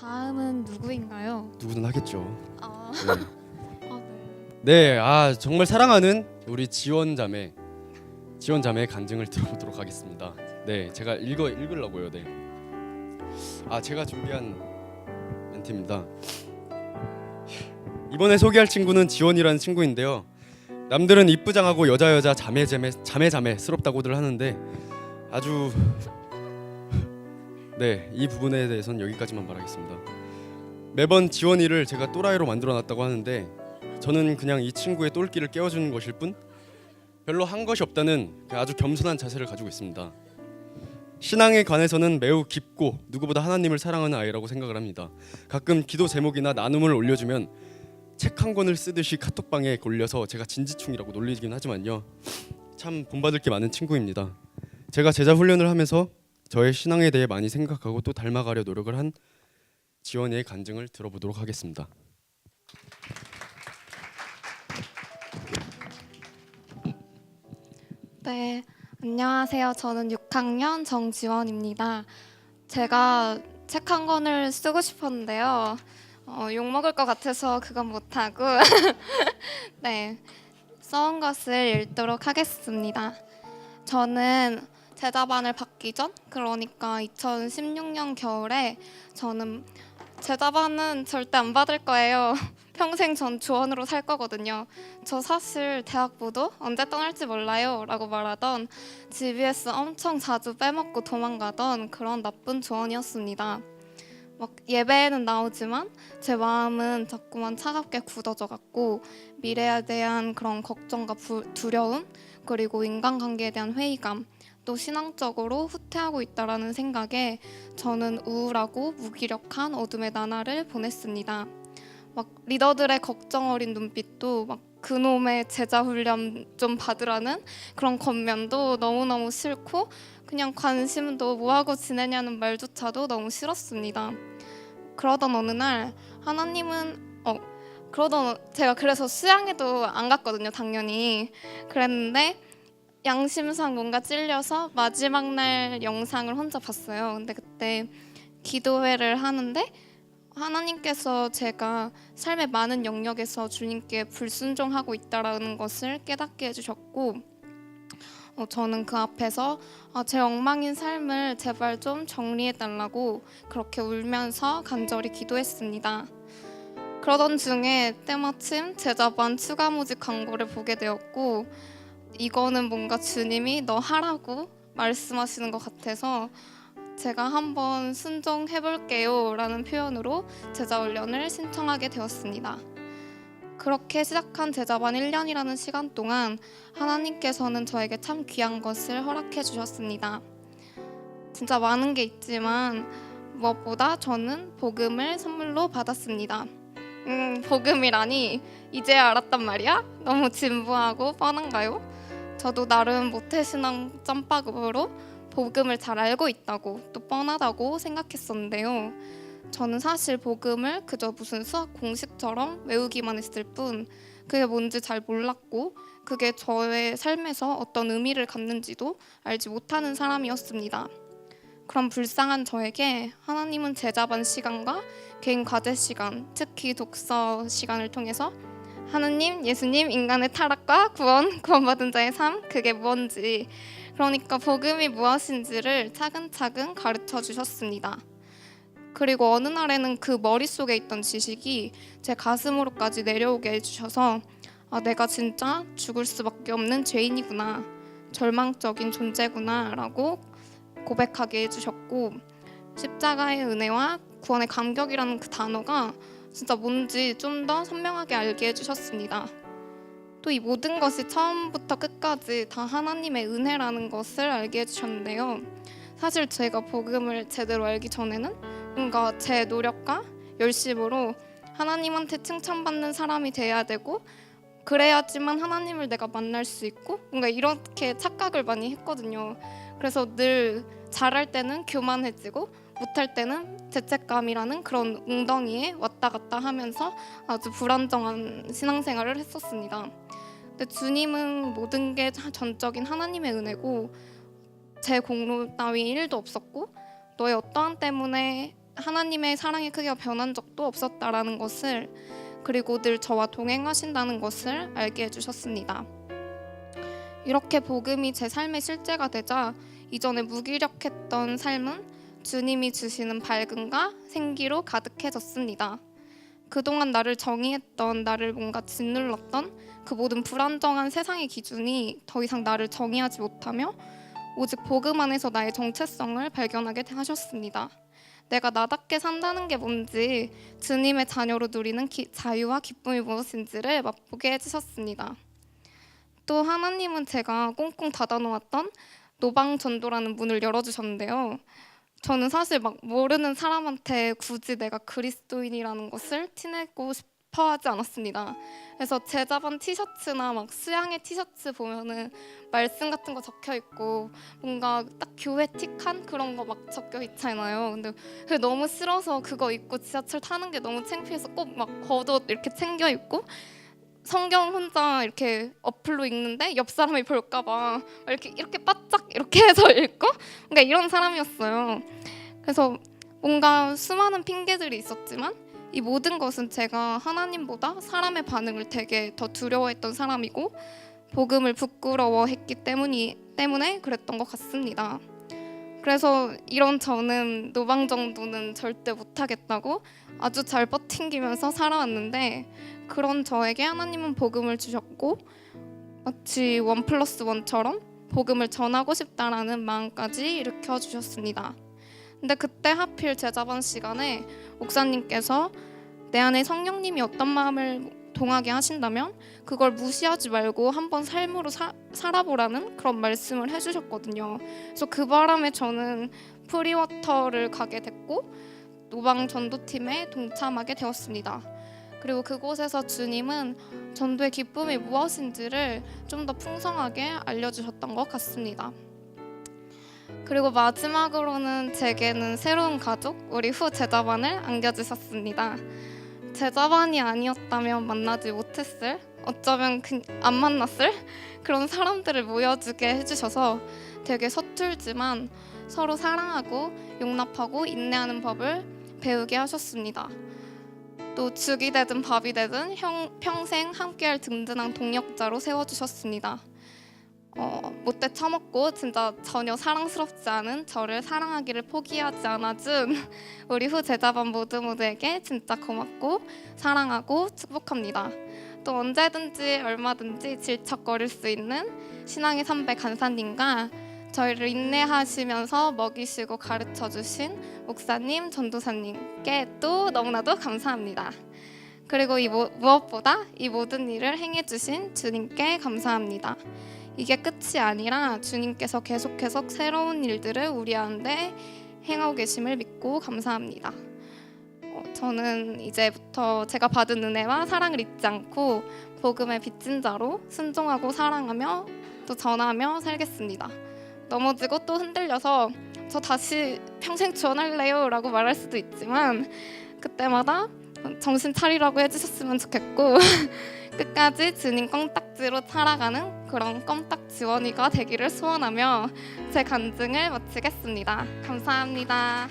다음은 누구인가요? 누구든 하겠죠. 아, 네. 네. 네, 정말 사랑하는 우리 지원자매의 간증을 들어보도록 하겠습니다. 네, 제가 읽으려고요. 네. 제가 준비한 멘트입니다. 이번에 소개할 친구는 지원이라는 친구인데요. 남들은 이쁘장하고 여자 자매스럽다고들 하는데 아주 네, 이 부분에 대해서는 여기까지만 말하겠습니다. 매번 지원이를 제가 또라이로 만들어놨다고 하는데 저는 그냥 이 친구의 똘끼를 깨워주는 것일 뿐 별로 한 것이 없다는 아주 겸손한 자세를 가지고 있습니다. 신앙에 관해서는 매우 깊고 누구보다 하나님을 사랑하는 아이라고 생각을 합니다. 가끔 기도 제목이나 나눔을 올려주면 책 한 권을 쓰듯이 카톡방에 올려서 제가 진지충이라고 놀리긴 하지만요, 참 본받을 게 많은 친구입니다. 제가 제자 훈련을 하면서 저의 신앙에 대해 많이 생각하고 또 닮아가려 노력을 한 지원이의 간증을 들어보도록 하겠습니다. 네, 안녕하세요. 저는 6학년 정지원입니다. 제가 책 한 권을 쓰고 싶었는데요. 욕 먹을 것 같아서 그건 못하고 네, 써온 것을 읽도록 하겠습니다. 저는 제자반을 받기 전, 그러니까 2016년 겨울에 저는 제자반은 절대 안 받을 거예요. 평생 전 조원으로 살 거거든요. 저 사실 대학부도 언제 떠날지 몰라요 라고 말하던 GBS 엄청 자주 빼먹고 도망가던 그런 나쁜 조원이었습니다. 막 예배에는 나오지만 제 마음은 자꾸만 차갑게 굳어져 갔고, 미래에 대한 그런 걱정과 두려움, 그리고 인간관계에 대한 회의감, 또 신앙적으로 후퇴하고 있다라는 생각에 저는 우울하고 무기력한 어둠의 나날을 보냈습니다. 막 리더들의 걱정 어린 눈빛도, 막 그놈의 제자 훈련 좀 받으라는 그런 겉면도 너무너무 싫고, 그냥 관심도 뭐하고 지내냐는 말조차도 너무 싫었습니다. 그러던 어느 날 하나님은 제가 그래서 수양회도 안 갔거든요, 당연히. 그랬는데 양심상 뭔가 찔려서 마지막 날 영상을 혼자 봤어요. 근데 그때 기도회를 하는데 하나님께서 제가 삶의 많은 영역에서 주님께 불순종하고 있다라는 것을 깨닫게 해주셨고, 저는 그 앞에서 제 엉망인 삶을 제발 좀 정리해달라고 그렇게 울면서 간절히 기도했습니다. 그러던 중에 때마침 제자반 추가 모집 광고를 보게 되었고, 이거는 뭔가 주님이 너 하라고 말씀하시는 것 같아서 제가 한번 순종해볼게요 라는 표현으로 제자훈련을 신청하게 되었습니다. 그렇게 시작한 제자반 1년이라는 시간 동안 하나님께서는 저에게 참 귀한 것을 허락해 주셨습니다. 진짜 많은 게 있지만 무엇보다 저는 복음을 선물로 받았습니다. 복음이라니 이제야 알았단 말이야? 너무 진부하고 뻔한가요? 저도 나름 모태신앙 짬밥으로 복음을 잘 알고 있다고, 또 뻔하다고 생각했었는데요. 저는 사실 복음을 그저 무슨 수학 공식처럼 외우기만 했을 뿐 그게 뭔지 잘 몰랐고, 그게 저의 삶에서 어떤 의미를 갖는지도 알지 못하는 사람이었습니다. 그런 불쌍한 저에게 하나님은 제자반 시간과 개인 과제 시간, 특히 독서 시간을 통해서 하느님, 예수님, 인간의 타락과 구원받은 자의 삶, 그게 뭔지, 그러니까 복음이 무엇인지를 차근차근 가르쳐 주셨습니다. 그리고 어느 날에는 그 머릿속에 있던 지식이 제 가슴으로까지 내려오게 해주셔서 내가 진짜 죽을 수밖에 없는 죄인이구나, 절망적인 존재구나 라고 고백하게 해주셨고, 십자가의 은혜와 구원의 감격이라는 그 단어가 진짜 뭔지 좀 더 선명하게 알게 해주셨습니다. 또 이 모든 것이 처음부터 끝까지 다 하나님의 은혜라는 것을 알게 해주셨는데요. 사실 제가 복음을 제대로 알기 전에는 뭔가 제 노력과 열심으로 하나님한테 칭찬받는 사람이 돼야 되고, 그래야지만 하나님을 내가 만날 수 있고, 뭔가 이렇게 착각을 많이 했거든요. 그래서 늘 잘할 때는 교만해지고 못할 때는 죄책감이라는 그런 웅덩이에 왔다 갔다 하면서 아주 불안정한 신앙생활을 했었습니다. 근데 주님은 모든 게 전적인 하나님의 은혜고 제 공로 따위 1도 없었고, 너의 어떠한 때문에 하나님의 사랑의 크기가 변한 적도 없었다라는 것을, 그리고 늘 저와 동행하신다는 것을 알게 해주셨습니다. 이렇게 복음이 제 삶의 실제가 되자 이전에 무기력했던 삶은 주님이 주시는 밝음과 생기로 가득해졌습니다. 그동안 나를 정의했던, 나를 뭔가 짓눌렀던 그 모든 불안정한 세상의 기준이 더 이상 나를 정의하지 못하며 오직 복음 안에서 나의 정체성을 발견하게 하셨습니다. 내가 나답게 산다는 게 뭔지, 주님의 자녀로 누리는 자유와 기쁨이 무엇인지를 맛보게 해주셨습니다. 또 하나님은 제가 꽁꽁 닫아놓았던 노방전도라는 문을 열어주셨는데요. 저는 사실 막 모르는 사람한테 굳이 내가 그리스도인이라는 것을 티내고 싶어 하지 않았습니다. 그래서 제자반 티셔츠나 막 수양의 티셔츠 보면은 말씀 같은 거 적혀 있고 뭔가 딱 교회 틱한 그런 거 막 적혀 있잖아요. 근데 그게 너무 싫어서 그거 입고 지하철 타는 게 너무 창피해서 꼭 막 겉옷 이렇게 챙겨 입고 성경 혼자 이렇게 어플로 읽는데 옆 사람이 볼까봐 이렇게 바짝 이렇게 해서 읽고, 그러니까 이런 사람이었어요. 그래서 뭔가 수많은 핑계들이 있었지만 이 모든 것은 제가 하나님보다 사람의 반응을 되게 더 두려워했던 사람이고 복음을 부끄러워했기 때문에 그랬던 것 같습니다. 그래서 이런 저는 노방정도는 절대 못하겠다고 아주 잘 버팅기면서 살아왔는데, 그런 저에게 하나님은 복음을 주셨고 마치 1+1처럼 복음을 전하고 싶다라는 마음까지 일으켜주셨습니다. 근데 그때 하필 제자반 시간에 목사님께서 내 안에 성령님이 어떤 마음을 동하게 하신다면 그걸 무시하지 말고 한번 삶으로 살아보라는 그런 말씀을 해주셨거든요. 그래서 그 바람에 저는 프리워터를 가게 됐고 노방 전도팀에 동참하게 되었습니다. 그리고 그곳에서 주님은 전도의 기쁨이 무엇인지를 좀 더 풍성하게 알려주셨던 것 같습니다. 그리고 마지막으로는 제게는 새로운 가족, 우리 후 제자반을 안겨주셨습니다. 제자반이 아니었다면 만나지 못했을, 어쩌면 안 만났을 그런 사람들을 모여주게 해주셔서 되게 서툴지만 서로 사랑하고 용납하고 인내하는 법을 배우게 하셨습니다. 또 죽이 되든 밥이 되든 평생 함께할 든든한 동역자로 세워주셨습니다. 못돼 처먹고 진짜 전혀 사랑스럽지 않은 저를 사랑하기를 포기하지 않아준 우리 후 제자반 모두에게 진짜 고맙고 사랑하고 축복합니다. 또 언제든지 얼마든지 질척거릴 수 있는 신앙의 선배 간사님과 저희를 인내하시면서 먹이시고 가르쳐주신 목사님, 전도사님께 또 너무나도 감사합니다. 그리고 무엇보다 이 모든 일을 행해주신 주님께 감사합니다. 이게 끝이 아니라 주님께서 계속해서 새로운 일들을 우리 가운데 행하고 계심을 믿고 감사합니다. 저는 이제부터 제가 받은 은혜와 사랑을 잊지 않고 복음의 빚진 자로 순종하고 사랑하며 또 전하며 살겠습니다. 넘어지고 또 흔들려서 저 다시 평생 지원할래요 라고 말할 수도 있지만 그때마다 정신 차리라고 해주셨으면 좋겠고 끝까지 주님 껌딱지로 살아가는 그런 껌딱 지원이가 되기를 소원하며 제 간증을 마치겠습니다. 감사합니다.